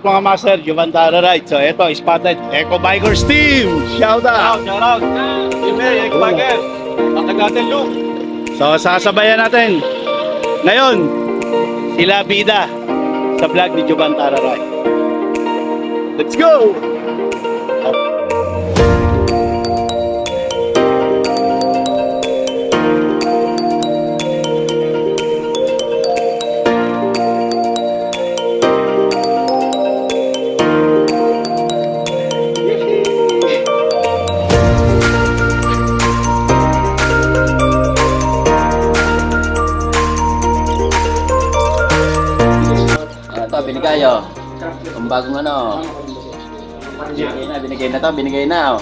out mga master, Juvantara Ride. So ito, Spotted Eco Bikers Team. Shout out. Shout out. Eco Biker. Matagatin Luke. So sasabayan natin. Ngayon, sila bida sa vlog ni Juvantara Ride. Let's go! Ito, binigay oh. Ang bagong ano. Binigay na to, binigay na oh.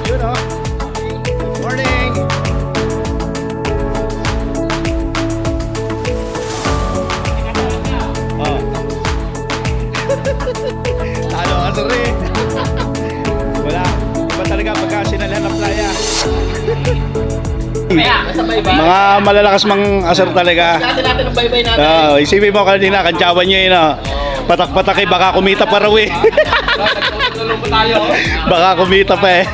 Yun oh. Morning! Oh. Talo ka sa rin. Wala. Iba talaga pagka sinalhan ng playa. Mga malalakas mang asar talaga. Natin ang bye-bye natin. Isipin mo kanina, kantsawan nyo yun oh. Patak-patak baka kumita pa raw eh. Nagtulong pa tayo. Baka kumita pa eh.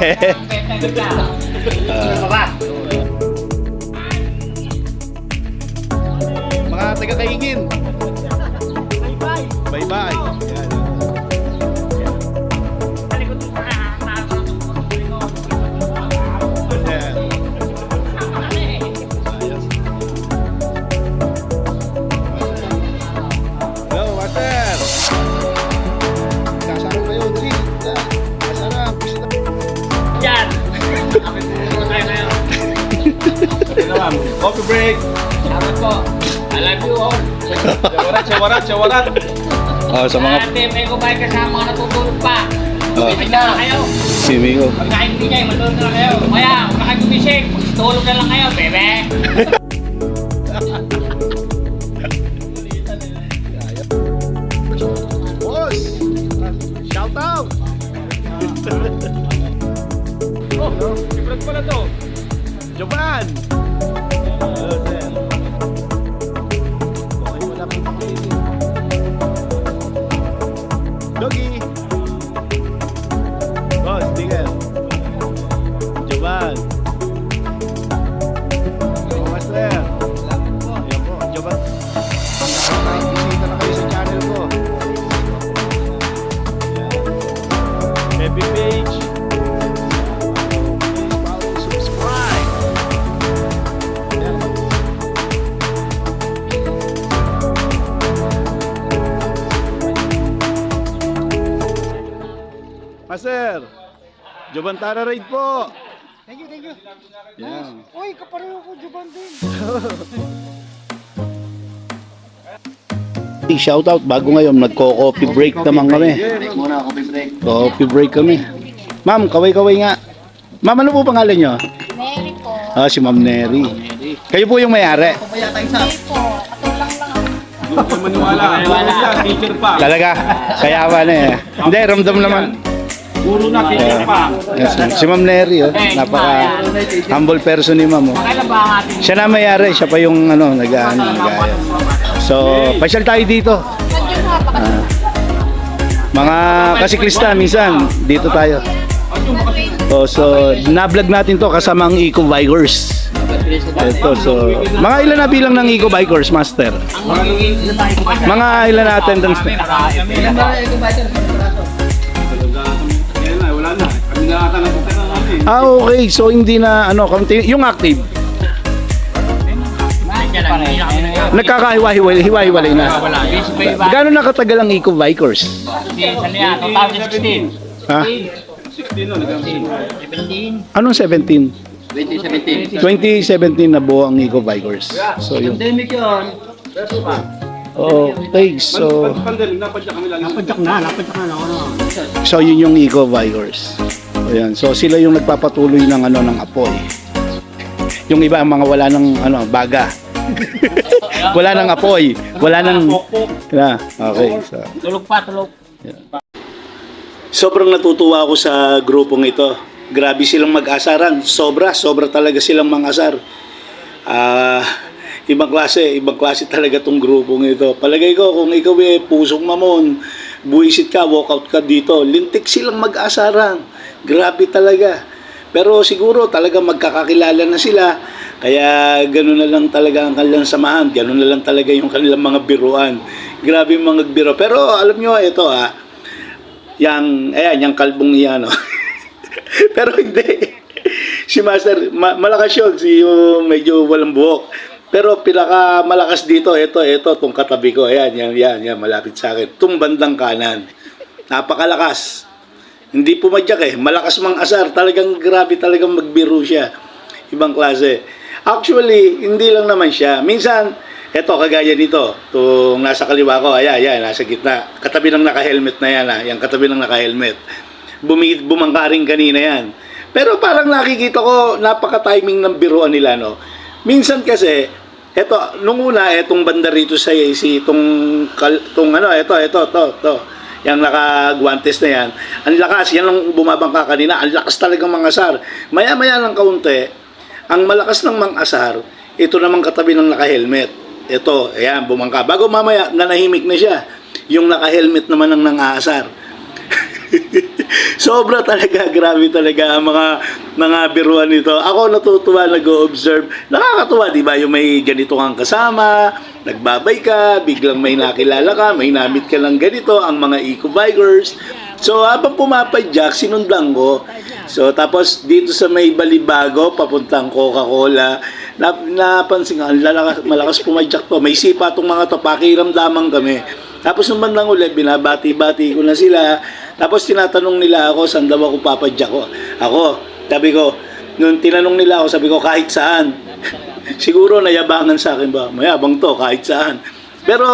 Mga taga-kaingin. Bye-bye. Yan. Ayan. Ayos. Hello, Master. Kasama kayo, dali. Kasama, bisita. Yan. Coffee break. Salamat po. I love you all. Shawarat. Oh, sa mga Team Eco Biker sa mga natutulog pa. Oh. Gumising na lang kayo. simigo. Pag nakikibigay, matulog na lang kayo. Kaya, kung nakikibising, tulog na lang kayo, bebe. Boss! Shout out! Oh, favorite pala to. Jovan! Hello, sir. Okay, wala pong pakulitin. Doggy! Boss, tingnan. Jovan! Oh, master! Ayan po, Jovan. Nakikita na kayo sa channel ko. Happy page! Please follow, subscribe! Ayan. Master, Juvantara Ride po. Thank you. Yan. Uy, kapareho ko, Juban din. Shout out bago ngayon nagko-coffee break naman kami. Break muna, coffee break. Coffee break kami. Ma'am, kaway-kaway nga. Ma'am, ano po pangalan nyo? Mary po. Ah, si Ma'am Neri. Kayo po yung may-ari. Hindi po. Katulang lang ako. Hindi ko maniwala. Teacher pa. Talaga. Kaya ba na eh. Hindi, ramdam naman. Puro na teacher pa. Yes, si Ma'am Neri, oh. Napaka humble person ni Ma'am. Oh. Kailan ba ang ating Siya na may-ari, siya pa yung nag-aano. So, pasyal tayo dito. Nandiyan nga pa kasi. Mga kasiklista, minsan, dito tayo. Oh, so, na-vlog natin to kasama ang Eco Bikers. Ito, so, mga ilan na bilang ng Eco Bikers, Master? Mga ilan na attendance na? Kaya na, wala na. Kami na ata napunta na namin. Okay, so hindi na, ano, yung active, nagkakahiwa-hiwalay na. Gano'n nakatagal ang Eco Bikers? 2016. Ha? 16 no, nag-17. Anong 17? 2017. 2017 na buo ang Eco Bikers. So, yung... Pandemic yun. Okay, so... Pandemic, napadyak kami lang. So, yun yung Eco Bikers. Ayan. So, sila yung nagpapatuloy ng, ano, ng apoy. Yung iba, ang mga wala ng, ano, baga. Wala ng apoy. Wala ng... Yeah, okay, so... Tulog pa, tulog. Sobrang natutuwa ako sa grupong ito. Grabe silang mag-asaran. Sobra talaga silang mang-asar. Ibang klase talaga tong grupong ito. Palagay ko, kung ikaw pusong mamon, buwisit ka, walkout ka dito, lintik silang mag-asaran. Grabe talaga. Pero siguro talaga magkakakilala na sila. Kaya gano'n na lang talaga ang kanilang samahan. Gano'n na lang talaga yung kanilang mga biruan. Grabe yung mga biro. Pero alam nyo, ito yung kalbong iyan, no? Pero hindi. Si Master, malakas yun. Yung medyo walang buhok. Pero pinaka malakas dito, ito, itong katabi ko. Ayan, malapit sa akin. Itong bandang kanan. Napakalakas. Hindi pumadyak Malakas mang asar. Talagang grabe talagang magbiro siya. Ibang klase. Actually, hindi lang naman siya. Minsan, eto kagaya nito. Itong nasa kaliwa ko. Ayan, nasa gitna. Katabi ng naka-helmet na yan. Yung katabi ng naka-helmet. Bumangka rin kanina yan. Pero parang nakikita ko, napaka-timing ng biruan nila, no? Minsan kasi, eto, nung una, etong banda rito sa AC, itong yung naka-guantes na yan, ang lakas, yan ang bumabangka kanina, ang lakas talagang mangasar. Maya-maya ng kaunti, ang malakas ng mangasar, ito namang katabi ng naka-helmet. Ito, ayan, bumangka. Bago mamaya, nanahimik na siya. Yung naka-helmet naman ang nangaasar. Sobra talaga, grabe talaga ang mga biruan nito. Ako natutuwa, nag-o-observe. Nakakatuwa, di ba? Yung may ganito kang kasama, nagbabay ka, biglang may nakilala ka, may namit ka lang ganito, ang mga Eco Bikers. So, habang pumapadyak, sinundan ko. So, tapos dito sa may Balibago, papuntang Coca-Cola, napansin nga, malakas pumadyak to. May sipa tong mga to, pakiramdaman kami. Tapos nung bandang ulit, binabati-bati ko na sila. Tapos tinatanong nila ako, saan daw ako papadyak ko. Sabi ko, nung tinanong nila ako, sabi ko, kahit saan. Siguro nayabangan sa akin ba? Mayabang to, kahit saan. Pero,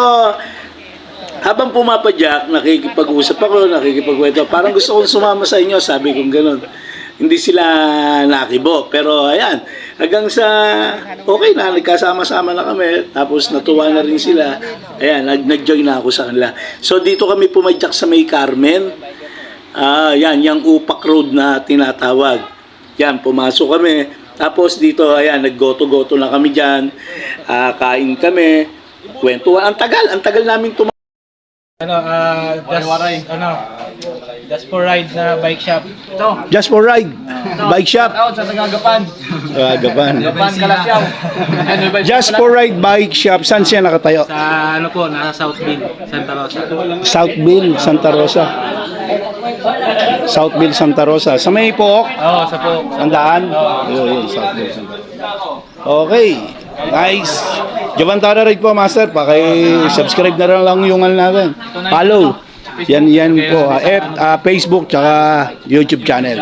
habang pumapadyak, nakikipag-usap ako, nakikipag-kwento. Parang gusto kong sumama sa inyo, sabi kong ganun. Hindi sila nakibo. Pero ayan, hanggang sa okay na, nagkasama-sama na kami. Tapos natuwa na rin sila. Ayan, nag-join na ako sa kanila. So dito kami pumadyak sa May Carmen. Yan, yung Upak Road na tinatawag. Yan, pumasok kami. Tapos dito, ayan, naggoto-goto na kami dyan. Kain kami. Kwentuhan. Ang tagal namin Just for ride na bike shop. Ito. Just for ride. Bike shop. Out sa Tagagapan. Gapan. Gapan Kalasyaw. Just for ride bike shop. Saan siya nakatayo? Sa ano po, nasa Southville, Santa Rosa. Southville, Santa Rosa. Southville, Santa Rosa. Sa may Pook? Oo, sa po. Sandaan? Yun, Southville, Santa Rosa. Okay. Nice. Jovan Tara Ride po, Master. Paki-subscribe na lang yung ano natin. Follow. Yan po. Facebook tsaka YouTube channel.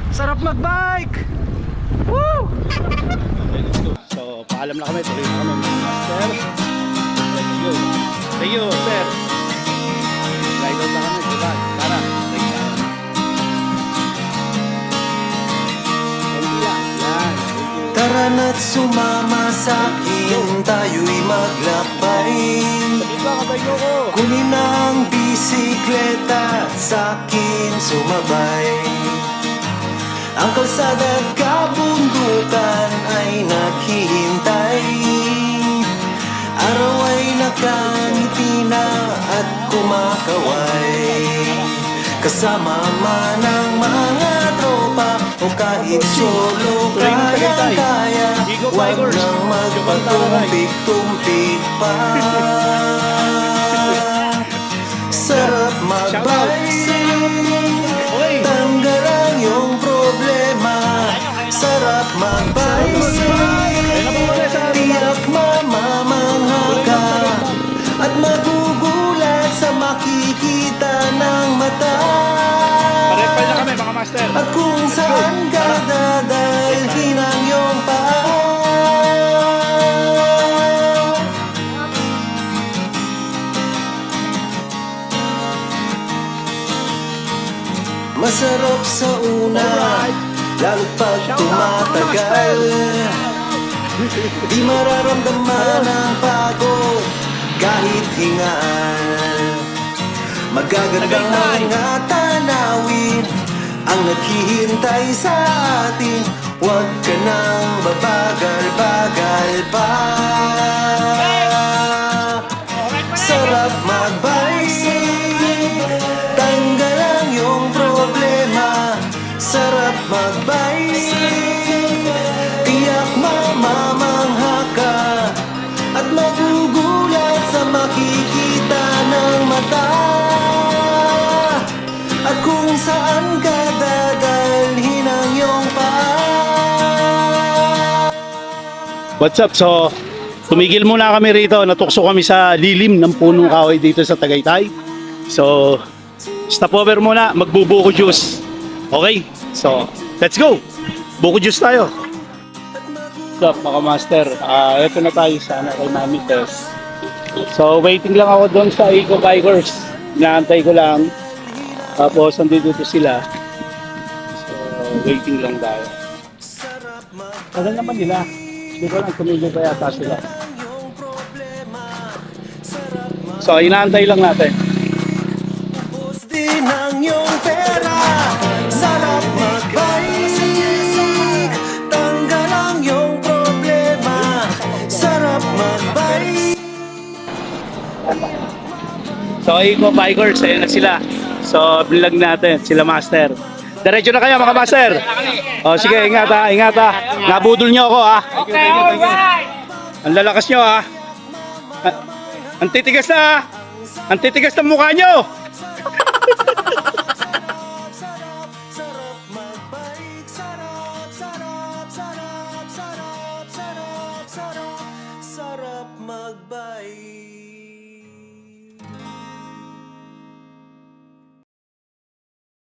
Sarap mag-bike! Woo! Okay, let's go. So, paalam na kami. Tuloy na kami, Master. Let's go. Thank you, sir. Ride out na kami, diba? Tara. Thank you. Konti lang. Yan. Tara na't sumama sa'kin, tayo'y maglakbay. Kunin ang bisikleta, sa'kin sumabay. Ang kalsada at kabundukan ay naghihintay. Araw ay nakangiti na kumakaway. Kasama man ang mga tropa o kahit solo kayang-kaya. Huwag nang magpatumpik-tumpik pa. Sarap magbike, tanggal ang iyong problema. Sarap magbike, tiyak mamamangha ka at magugulat sa makikita ng mata. Parepay na kami mga master. At kung saan ka dadalhin ang iyong paa. Masarap sa una, lalo't pag tumatagal. Di mararamdaman ang pagod kahit hingal. Magagandang mga tanawin ang naghihintay sa atin. Huwag ka nang babagal-bagal pa. Sarap magbike, tanggal ang iyong problema. Sarap magbike, tiyak mamamangha ka at magugulat sa makikita ng mata. At kung saan ka dadalhin ang iyong paa. What's up? So, tumigil muna kami rito. Natukso kami sa lilim ng punong kahoy dito sa Tagaytay. So, stop over muna. Magbubuko juice. Okay? So, let's go! Buko juice tayo. What's up mga master? Ito na tayo sana kay Mami Tess. So, waiting lang ako doon sa Eco Bikers. Inaantay ko lang. Tapos, nandito sila. So, waiting lang tayo. Tagal naman nila. Hindi ko lang tumigil pa yata sila. So, inaantay lang natin. Ubos din ang iyong pera. Sarap magbike, tanggal ang iyong problema. Sarap magbike. So, Eco Bikers, ayun na sila. So, vlog natin, sila master. Diretso na kayo mga master. O, sige, ingat ha, ingat ha. Nabudol nyo ako ha. Okay, alright! Ang lalakas nyo ha. Ang titigas na ha. Ang titigas ng mukha nyo.